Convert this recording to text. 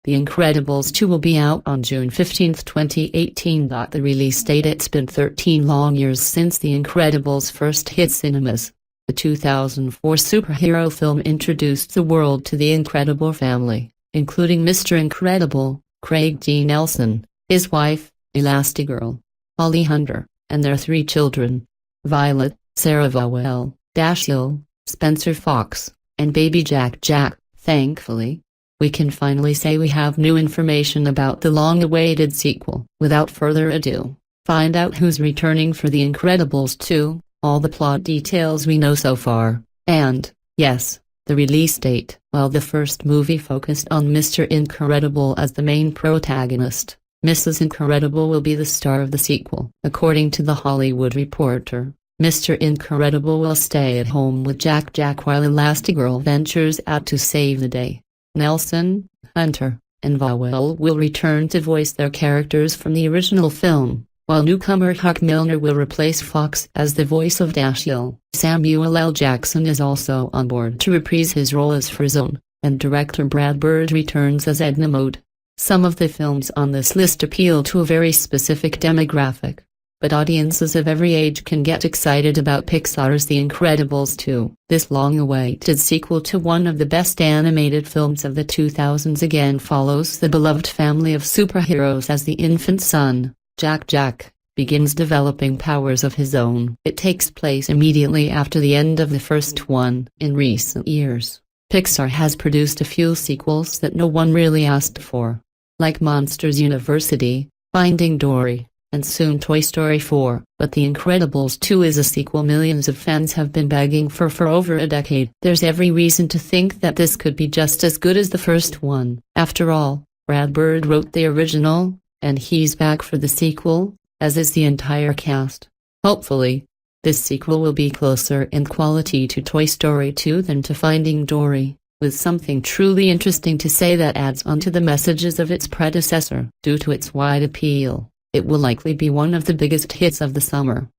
The Incredibles 2 will be out on June 15, 2018. The release date. It's been 13 long years since The Incredibles first hit cinemas. The 2004 superhero film introduced the world to the Incredible family, including Mr. Incredible, Craig D. Nelson, his wife, Elastigirl, Holly Hunter, and their 3 children, Violet, Sarah Vowell, Dashiell, Spencer Fox, and baby Jack Jack. Thankfully, we can finally say we have new information about the long-awaited sequel. Without further ado, find out who's returning for The Incredibles 2, all the plot details we know so far, and, yes, the release date. While the first movie focused on Mr. Incredible as the main protagonist, Mrs. Incredible will be the star of the sequel. According to The Hollywood Reporter, Mr. Incredible will stay at home with Jack Jack while Elastigirl ventures out to save the day. Nelson, Hunter, and Vowell will return to voice their characters from the original film, while newcomer Huck Milner will replace Fox as the voice of Dashiell. Samuel L. Jackson is also on board to reprise his role as Frozone, and director Brad Bird returns as Edna Mode. Some of the films on this list appeal to a very specific demographic, but audiences of every age can get excited about Pixar's The Incredibles 2. This long-awaited sequel to one of the best animated films of the 2000s again follows the beloved family of superheroes as the infant son, Jack Jack, begins developing powers of his own. It takes place immediately after the end of the first one. In recent years, Pixar has produced a few sequels that no one really asked for, like Monsters University, Finding Dory, and soon Toy Story 4, but The Incredibles 2 is a sequel millions of fans have been begging for over a decade. There's every reason to think that this could be just as good as the first one. After all, Brad Bird wrote the original, and he's back for the sequel, as is the entire cast. Hopefully, this sequel will be closer in quality to Toy Story 2 than to Finding Dory, with something truly interesting to say that adds on to the messages of its predecessor. Due to its wide appeal, it will likely be one of the biggest hits of the summer.